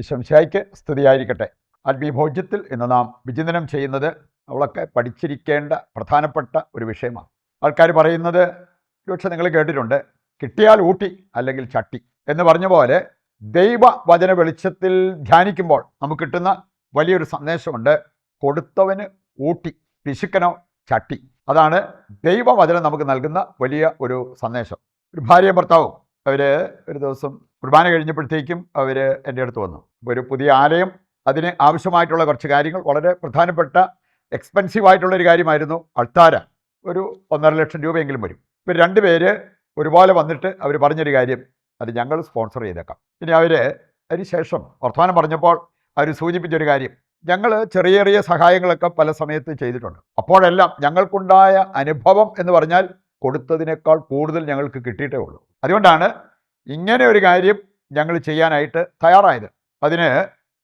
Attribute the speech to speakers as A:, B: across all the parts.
A: ഈശോമിശിഹായ്ക്ക് സ്തുതിയായിരിക്കട്ടെ. ആത്മീയഭോജ്യത്തിൽ ഇന്ന് നാം വിചിന്തനം ചെയ്യുന്നത് അവളൊക്കെ പഠിച്ചിരിക്കേണ്ട പ്രധാനപ്പെട്ട ഒരു വിഷയമാണ്. ആൾക്കാർ പറയുന്നത് ഒരുപക്ഷെ നിങ്ങൾ കേട്ടിട്ടുണ്ട്, കിട്ടിയാൽ ഊട്ടി അല്ലെങ്കിൽ ചട്ടി എന്ന് പറഞ്ഞ പോലെ ദൈവവചന വെളിച്ചത്തിൽ ധ്യാനിക്കുമ്പോൾ നമുക്ക് കിട്ടുന്ന വലിയൊരു സന്ദേശമുണ്ട്. കൊടുത്തവന് ഊട്ടി, പിശുക്കനോ ചട്ടി. അതാണ് ദൈവവചനം നമുക്ക് നൽകുന്ന വലിയ ഒരു സന്ദേശം. ഒരു ഭാര്യയും ഭർത്താവും അവർ ഒരു ദിവസം കുർബാന കഴിഞ്ഞപ്പോഴത്തേക്കും അവർ എൻ്റെ അടുത്ത് വന്നു. ഒരു പുതിയ ആലയം, അതിന് ആവശ്യമായിട്ടുള്ള കുറച്ച് കാര്യങ്ങൾ, വളരെ പ്രധാനപ്പെട്ട എക്സ്പെൻസീവായിട്ടുള്ളൊരു കാര്യമായിരുന്നു. അൾത്താര ഒരു 1.5 ലക്ഷം രൂപയെങ്കിലും വരും. ഇവർ രണ്ടുപേര് ഒരുപോലെ വന്നിട്ട് അവർ പറഞ്ഞൊരു കാര്യം, അത് ഞങ്ങൾ സ്പോൺസർ ചെയ്തേക്കാം. ഇനി അതിന് ശേഷം വർത്തമാനം പറഞ്ഞപ്പോൾ അവർ സൂചിപ്പിച്ചൊരു കാര്യം, ഞങ്ങൾ ചെറിയ ചെറിയ സഹായങ്ങളൊക്കെ പല സമയത്ത് ചെയ്തിട്ടുണ്ട്. അപ്പോഴെല്ലാം ഞങ്ങൾക്കുണ്ടായ അനുഭവം എന്ന് പറഞ്ഞാൽ കൊടുത്തതിനേക്കാൾ കൂടുതൽ ഞങ്ങൾക്ക് കിട്ടിയിട്ടേ ഉള്ളൂ. അതുകൊണ്ടാണ് ഇങ്ങനെ ഒരു കാര്യം ഞങ്ങൾ ചെയ്യാനായിട്ട് തയ്യാറായത്. അതിന്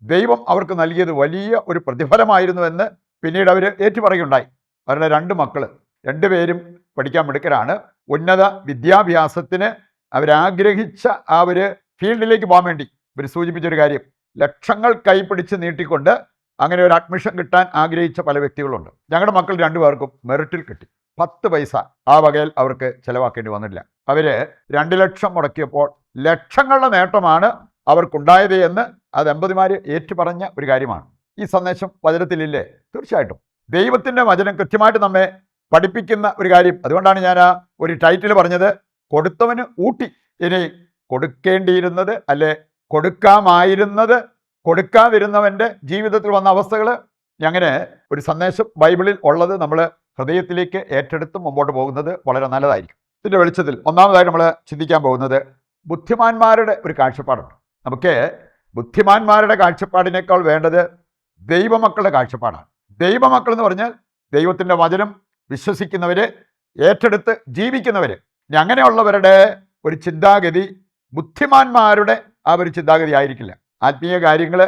A: ദൈവം അവർക്ക് നൽകിയത് വലിയ ഒരു പ്രതിഫലമായിരുന്നുവെന്ന് പിന്നീട് അവർ ഏറ്റുപറയുണ്ടായി. അവരുടെ 2 മക്കൾ, 2 പേരും പഠിക്കാൻ മിടുക്കരാണ്. ഉന്നത വിദ്യാഭ്യാസത്തിന് അവരാഗ്രഹിച്ച ആ ഒരു ഫീൽഡിലേക്ക് പോകാൻ വേണ്ടി ഇവർ സൂചിപ്പിച്ചൊരു കാര്യം, ലക്ഷങ്ങൾ കൈപിടിച്ച് നീട്ടിക്കൊണ്ട് അങ്ങനെ ഒരു അഡ്മിഷൻ കിട്ടാൻ ആഗ്രഹിച്ച പല വ്യക്തികളുണ്ട്. ഞങ്ങളുടെ മക്കൾ 2 പേർക്കും മെറിറ്റിൽ കിട്ടി. 10 പൈസ ആ വകയിൽ അവർക്ക് ചിലവാക്കേണ്ടി വന്നില്ല. അവർ 2 ലക്ഷം മുടക്കിയപ്പോൾ ലക്ഷങ്ങളുടെ നേട്ടമാണ് അവർക്കുണ്ടായത് എന്ന് ആ ദമ്പതിമാർ ഏറ്റുപറഞ്ഞ ഒരു കാര്യമാണ്. ഈ സന്ദേശം വചനത്തിലില്ലേ? തീർച്ചയായിട്ടും ദൈവത്തിൻ്റെ വചനം കൃത്യമായിട്ട് നമ്മെ പഠിപ്പിക്കുന്ന ഒരു കാര്യം. അതുകൊണ്ടാണ് ഞാൻ ആ ഒരു ടൈറ്റിൽ പറഞ്ഞത്, കൊടുത്തവന് ഊട്ടി. ഇനി കൊടുക്കേണ്ടിയിരുന്നത്, അല്ലെ കൊടുക്കാമായിരുന്നത് കൊടുക്കാതിരുന്നവൻ്റെ ജീവിതത്തിൽ വന്ന അവസ്ഥകൾ, അങ്ങനെ ഒരു സന്ദേശം ബൈബിളിൽ ഉള്ളത് നമ്മൾ ഹൃദയത്തിലേക്ക് ഏറ്റെടുത്ത് മുമ്പോട്ട് പോകുന്നത് വളരെ നല്ലതായിരിക്കും. ഇതിൻ്റെ വെളിച്ചത്തിൽ ഒന്നാമതായി നമ്മൾ ചിന്തിക്കാൻ പോകുന്നത് ബുദ്ധിമാന്മാരുടെ ഒരു കാഴ്ചപ്പാടുണ്ട്. നമുക്ക് ബുദ്ധിമാന്മാരുടെ കാഴ്ചപ്പാടിനേക്കാൾ വേണ്ടത് ദൈവമക്കളുടെ കാഴ്ചപ്പാടാണ്. ദൈവമക്കൾ എന്ന് പറഞ്ഞാൽ ദൈവത്തിൻ്റെ വചനം വിശ്വസിക്കുന്നവർ, ഏറ്റെടുത്ത് ജീവിക്കുന്നവർ. ഇനി അങ്ങനെയുള്ളവരുടെ ഒരു ചിന്താഗതി ബുദ്ധിമാന്മാരുടെ ആ ഒരു ചിന്താഗതി ആയിരിക്കില്ല. ആത്മീയ കാര്യങ്ങൾ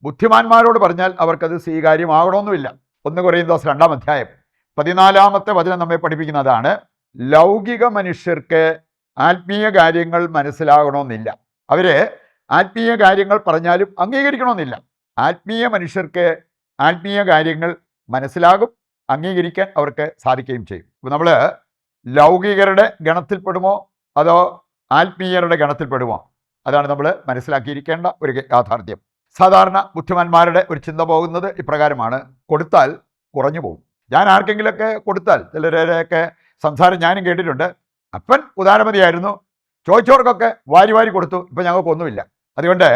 A: ബുദ്ധിമാന്മാരോട് പറഞ്ഞാൽ അവർക്കത് സ്വീകാര്യമാകണമെന്നുമില്ല. 1 കൊരിന്ത്യർ 2-ാം അധ്യായം 14-ാമത്തെ വചനം നമ്മെ പഠിപ്പിക്കുന്നതാണ്, ലൗകിക മനുഷ്യർക്ക് ആത്മീയ കാര്യങ്ങൾ മനസ്സിലാകണമെന്നില്ല. അവർ ആത്മീയ കാര്യങ്ങൾ പറഞ്ഞാലും അംഗീകരിക്കണമെന്നില്ല. ആത്മീയ മനുഷ്യർക്ക് ആത്മീയ കാര്യങ്ങൾ മനസ്സിലാകും, അംഗീകരിക്കാൻ അവർക്ക് സാധിക്കുകയും ചെയ്യും. ഇപ്പോൾ നമ്മൾ ലൗകികരുടെ ഗണത്തിൽപ്പെടുമോ അതോ ആത്മീയരുടെ ഗണത്തിൽപ്പെടുമോ? അതാണ് നമ്മൾ മനസ്സിലാക്കിയിരിക്കേണ്ട ഒരു യാഥാർത്ഥ്യം. സാധാരണ ബുദ്ധിമാന്മാരുടെ ഒരു ചിന്ത പോകുന്നത് ഇപ്രകാരമാണ്, കൊടുത്താൽ കുറഞ്ഞു പോകും. ഞാൻ ആർക്കെങ്കിലുമൊക്കെ കൊടുത്താൽ, ചിലരെയൊക്കെ സംസാരം ഞാനും കേട്ടിട്ടുണ്ട്, അപ്പൻ ഉദാരമതിയായിരുന്നു, ചോദിച്ചവർക്കൊക്കെ വാരി വാരി കൊടുത്തു, ഇപ്പം ഞങ്ങൾക്കൊന്നുമില്ല, അതുകൊണ്ട്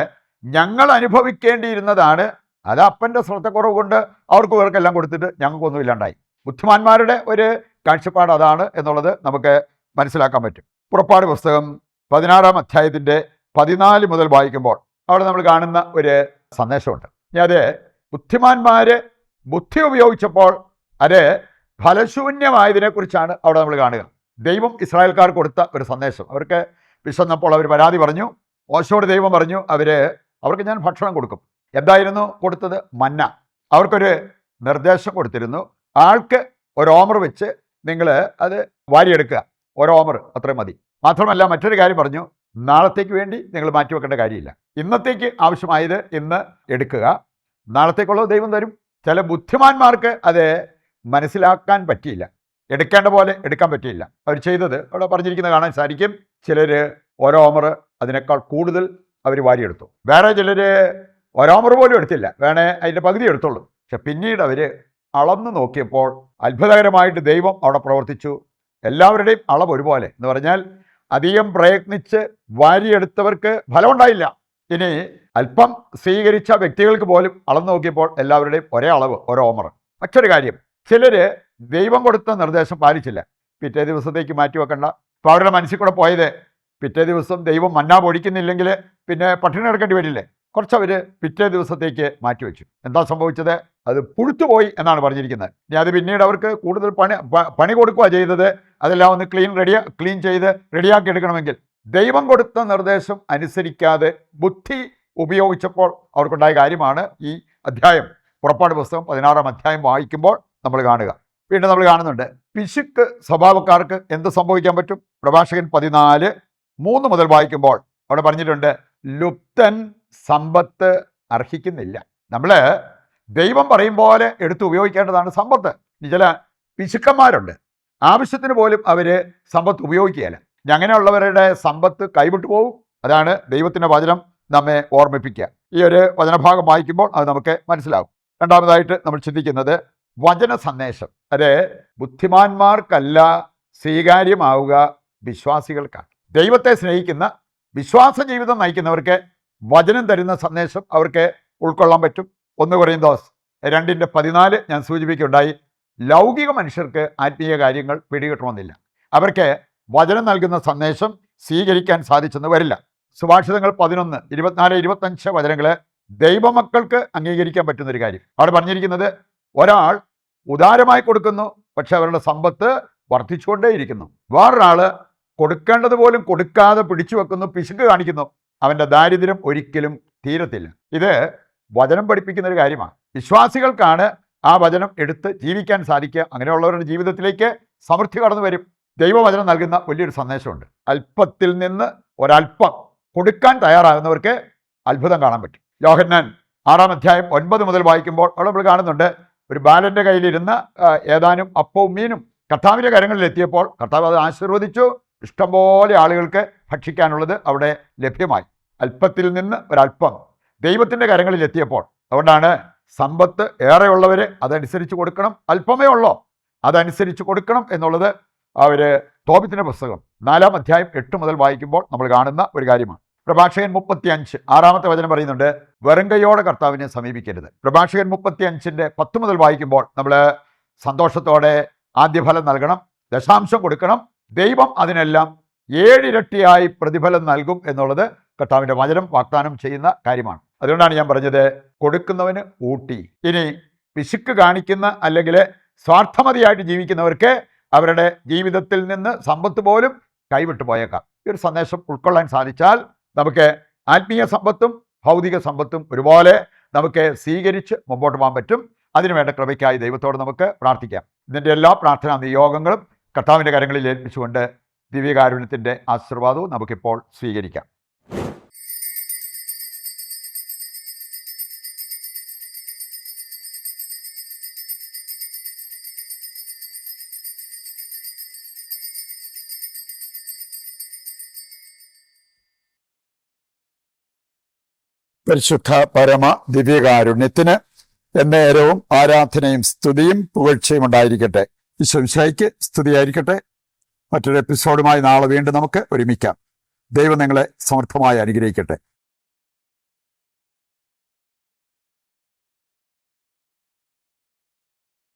A: ഞങ്ങൾ അനുഭവിക്കേണ്ടിയിരുന്നതാണ്, അത് അപ്പൻ്റെ ശ്രദ്ധക്കുറവ് കൊണ്ട് അവർക്ക് ഇവർക്കെല്ലാം കൊടുത്തിട്ട് ഞങ്ങൾക്കൊന്നും ഇല്ലാണ്ടായി. ബുദ്ധിമാന്മാരുടെ ഒരു കാഴ്ചപ്പാട് അതാണ് എന്നുള്ളത് നമുക്ക് മനസ്സിലാക്കാൻ പറ്റും. പുറപ്പാട് പുസ്തകം 16-ാം അധ്യായത്തിൻ്റെ 14 മുതൽ വായിക്കുമ്പോൾ അവിടെ നമ്മൾ കാണുന്ന ഒരു സന്ദേശമുണ്ട്. അത് ബുദ്ധിമാന്മാർ ബുദ്ധി ഉപയോഗിച്ചപ്പോൾ അത് ഫലശൂന്യമായതിനെക്കുറിച്ചാണ് അവിടെ നമ്മൾ കാണുക. ദൈവം ഇസ്രായേൽക്കാർ കൊടുത്ത ഒരു സന്ദേശം. അവർക്ക് വിശന്നപ്പോൾ അവർ പരാതി പറഞ്ഞു. മോശയോട് ദൈവം പറഞ്ഞു, അവർക്ക് ഞാൻ ഭക്ഷണം കൊടുക്കും. എന്തായിരുന്നു കൊടുത്തത്? മന്ന. അവർക്കൊരു നിർദ്ദേശം കൊടുത്തിരുന്നു, ആൾക്ക് 1 ഓമർ വെച്ച് നിങ്ങൾ അത് വാരിയെടുക്കുക, 1 ഓമർ അത്രയും മതി. മാത്രമല്ല മറ്റൊരു കാര്യം പറഞ്ഞു, നാളത്തേക്ക് വേണ്ടി നിങ്ങൾ മാറ്റിവെക്കേണ്ട കാര്യമില്ല, ഇന്നത്തേക്ക് ആവശ്യമായത് ഇന്ന് എടുക്കുക, നാളത്തേക്കുള്ളത് ദൈവം തരും. ചില ബുദ്ധിമാന്മാർക്ക് അത് മനസ്സിലാക്കാൻ പറ്റിയില്ല, എടുക്കേണ്ട പോലെ എടുക്കാൻ പറ്റിയില്ല. അവർ ചെയ്തത് അവിടെ പറഞ്ഞിരിക്കുന്നത് കാണാൻ സാധിക്കും. ചിലർ 1 ഓമർ അതിനേക്കാൾ കൂടുതൽ അവർ വാരിയെടുത്തു. വേറെ ചിലർ 1 ഓമർ പോലും എടുത്തില്ല, വേണേ അതിൻ്റെ പകുതി എടുത്തുള്ളൂ. പക്ഷെ പിന്നീട് അവർ അളന്ന് നോക്കിയപ്പോൾ അത്ഭുതകരമായിട്ട് ദൈവം അവിടെ പ്രവർത്തിച്ചു. എല്ലാവരുടെയും അളവ് ഒരുപോലെ എന്ന് പറഞ്ഞാൽ അധികം പ്രയത്നിച്ച് വാരിയെടുത്തവർക്ക് ഫലമുണ്ടായില്ല. ഇനി അല്പം സ്വീകരിച്ച വ്യക്തികൾക്ക് പോലും അളന്ന് നോക്കിയപ്പോൾ എല്ലാവരുടെയും ഒരേ അളവ്, 1 ഓമർ. മറ്റൊരു കാര്യം, ചിലർ ദൈവം കൊടുത്ത നിർദ്ദേശം പാലിച്ചില്ല, പിറ്റേ ദിവസത്തേക്ക് മാറ്റിവെക്കണ്ട. ഇപ്പോൾ അവരുടെ മനസ്സിൽ കൂടെ പോയത്, പിറ്റേ ദിവസം ദൈവം മന്ന പൊടിക്കുന്നില്ലെങ്കിൽ പിന്നെ പട്ടിണി കിടക്കേണ്ടി വരില്ലേ, കുറച്ചവർ പിറ്റേ ദിവസത്തേക്ക് മാറ്റിവെച്ചു. എന്താ സംഭവിച്ചത്? അത് പുഴുത്തുപോയി എന്നാണ് പറഞ്ഞിരിക്കുന്നത്. ഇനി അത് പിന്നീട് അവർക്ക് കൂടുതൽ പണി കൊടുക്കുക ചെയ്തത്. അതെല്ലാം ഒന്ന് ക്ലീൻ ചെയ്ത് റെഡിയാക്കി എടുക്കണമെങ്കിൽ ദൈവം കൊടുത്ത നിർദ്ദേശം അനുസരിക്കാതെ ബുദ്ധി ഉപയോഗിച്ചപ്പോൾ അവർക്കുണ്ടായ കാര്യമാണ് ഈ അധ്യായം. പുറപ്പാട് പുസ്തകം 16-ാം അധ്യായം വായിക്കുമ്പോൾ നമ്മൾ കാണുക. വീണ്ടും നമ്മൾ കാണുന്നുണ്ട്, പിശുക്ക് സ്വഭാവക്കാർക്ക് എന്ത് സംഭവിക്കാൻ പറ്റും? പ്രഭാഷകൻ 14:3 മുതൽ വായിക്കുമ്പോൾ അവിടെ പറഞ്ഞിട്ടുണ്ട്, ലുപ്തൻ സമ്പത്ത് അർഹിക്കുന്നില്ല. നമ്മൾ ദൈവം പറയും പോലെ എടുത്ത് ഉപയോഗിക്കേണ്ടതാണ് സമ്പത്ത്. ചില പിശുക്കന്മാരുണ്ട്, ആവശ്യത്തിന് പോലും അവർ സമ്പത്ത് ഉപയോഗിക്കുകയില്ല. അങ്ങനെയുള്ളവരുടെ സമ്പത്ത് കൈവിട്ടു പോകും. അതാണ് ദൈവത്തിൻ്റെ വചനം നമ്മെ ഓർമ്മിപ്പിക്കുക. ഈ ഒരു വചനഭാഗം വായിക്കുമ്പോൾ അത് നമുക്ക് മനസ്സിലാകും. രണ്ടാമതായിട്ട് നമ്മൾ ചിന്തിക്കുന്നത് വചന സന്ദേശം. അത് ബുദ്ധിമാന്മാർക്കല്ല സ്വീകാര്യമാവുക, വിശ്വാസികൾക്കാണ്. ദൈവത്തെ സ്നേഹിക്കുന്ന വിശ്വാസ ജീവിതം നയിക്കുന്നവർക്ക് വചനം തരുന്ന സന്ദേശം അവർക്ക് ഉൾക്കൊള്ളാൻ പറ്റും. 1 കൊരിന്തോസ് 2:14 ഞാൻ സൂചിപ്പിക്കുകയുണ്ടായി. ലൗകിക മനുഷ്യർക്ക് ആത്മീയ കാര്യങ്ങൾ പിടികിട്ടണമെന്നില്ല. അവർക്ക് വചനം നൽകുന്ന സന്ദേശം സ്വീകരിക്കാൻ സാധിച്ചെന്ന് വരില്ല. സുഭാഷിതങ്ങൾ 11:24-25 വചനങ്ങൾ ദൈവമക്കൾക്ക് അംഗീകരിക്കാൻ പറ്റുന്നൊരു കാര്യം. അവിടെ പറഞ്ഞിരിക്കുന്നത്, ഒരാൾ ഉദാരമായി കൊടുക്കുന്നു, പക്ഷെ അവരുടെ സമ്പത്ത് വർദ്ധിച്ചുകൊണ്ടേയിരിക്കുന്നു. വേറൊരാൾ കൊടുക്കേണ്ടത് പോലും കൊടുക്കാതെ പിടിച്ചു വെക്കുന്നു, പിശുക്ക് കാണിക്കുന്നു, അവൻ്റെ ദാരിദ്ര്യം ഒരിക്കലും തീരത്തില്ല. ഇത് വചനം പഠിപ്പിക്കുന്ന ഒരു കാര്യമാണ്. വിശ്വാസികൾക്കാണ് ആ വചനം എടുത്ത് ജീവിക്കാൻ സാധിക്കുക. അങ്ങനെയുള്ളവരുടെ ജീവിതത്തിലേക്ക് സമൃദ്ധി കടന്നു വരും. ദൈവവചനം നൽകുന്ന വലിയൊരു സന്ദേശമുണ്ട്. അല്പത്തിൽ നിന്ന് ഒരല്പം കൊടുക്കാൻ തയ്യാറാകുന്നവർക്ക് അത്ഭുതം കാണാൻ പറ്റും. യോഹന്നാൻ 6-9 മുതൽ വായിക്കുമ്പോൾ അവിടെ നമ്മൾ കാണുന്നുണ്ട്, ഒരു ബാലൻ്റെ കയ്യിലിരുന്ന ഏതാനും അപ്പവും മീനും കർത്താവിൻ്റെ കരങ്ങളിലെത്തിയപ്പോൾ കർത്താവ് അത് ആശീർവദിച്ചു. ഇഷ്ടംപോലെ ആളുകൾക്ക് ഭക്ഷിക്കാനുള്ളത് അവിടെ ലഭ്യമായി. അല്പത്തിൽ നിന്ന് ഒരല്പം ദൈവത്തിൻ്റെ കരങ്ങളിലെത്തിയപ്പോൾ, അതുകൊണ്ടാണ് സമ്പത്ത് ഏറെയുള്ളവർ അതനുസരിച്ച് കൊടുക്കണം, അല്പമേ ഉള്ളോ അതനുസരിച്ച് കൊടുക്കണം എന്നുള്ളത് അവർ തോബിത്തിൻ്റെ പുസ്തകം 4-ാം അധ്യായം 8 മുതൽ വായിക്കുമ്പോൾ നമ്മൾ കാണുന്ന ഒരു കാര്യമാണ്. പ്രഭാഷകൻ 35 6-ാമത്തെ വചനം പറയുന്നുണ്ട്, വെറും കൈയോടെ കർത്താവിനെ സമീപിക്കരുത്. പ്രഭാഷകൻ 35:10 മുതൽ വായിക്കുമ്പോൾ നമ്മൾ സന്തോഷത്തോടെ ആദ്യഫലം നൽകണം, ദശാംശം കൊടുക്കണം, ദൈവം അതിനെല്ലാം 7 ഇരട്ടിയായി പ്രതിഫലം നൽകും എന്നുള്ളത് കർത്താവിൻ്റെ വചനം വാഗ്ദാനം ചെയ്യുന്ന കാര്യമാണ്. അതുകൊണ്ടാണ് ഞാൻ പറഞ്ഞത്, കൊടുക്കുന്നവന് ഊട്ടി. ഇനി പിശുക്ക് കാണിക്കുന്ന അല്ലെങ്കിൽ സ്വാർത്ഥമതിയായിട്ട് ജീവിക്കുന്നവർക്ക് അവരുടെ ജീവിതത്തിൽ നിന്ന് സമ്പത്ത് പോലും കൈവിട്ടു പോയേക്കാം. ഈ ഒരു സന്ദേശം ഉൾക്കൊള്ളാൻ സാധിച്ചാൽ നമുക്ക് ആത്മീയ സമ്പത്തും ഭൗതിക സമ്പത്തും ഒരുപോലെ നമുക്ക് സ്വീകരിച്ച് മുമ്പോട്ട് പോകാൻ പറ്റും. അതിനുവേണ്ട കൃപയ്ക്കായി ദൈവത്തോട് നമുക്ക് പ്രാർത്ഥിക്കാം. ഇതിൻ്റെ എല്ലാ പ്രാർത്ഥനാ നിയോഗങ്ങളും കർത്താവിൻ്റെ കരങ്ങളിൽ ഏൽപ്പിച്ചുകൊണ്ട് ദിവ്യകാരുണ്യത്തിൻ്റെ ആശീർവാദവും നമുക്കിപ്പോൾ സ്വീകരിക്കാം. പരിശുദ്ധ പരമ ദിവ്യകാരുണ്യത്തിന് എന്നേരവും ആരാധനയും സ്തുതിയും പുകഴ്ചയും ഉണ്ടായിരിക്കട്ടെ. ഈശോമിശിഹായ്ക്ക് സ്തുതിയായിരിക്കട്ടെ. മറ്റൊരു എപ്പിസോഡുമായി നാളെ വീണ്ടും നമുക്ക് ഒരുമിക്കാം. ദൈവം നിങ്ങളെ സമർത്ഥമായി അനുഗ്രഹിക്കട്ടെ.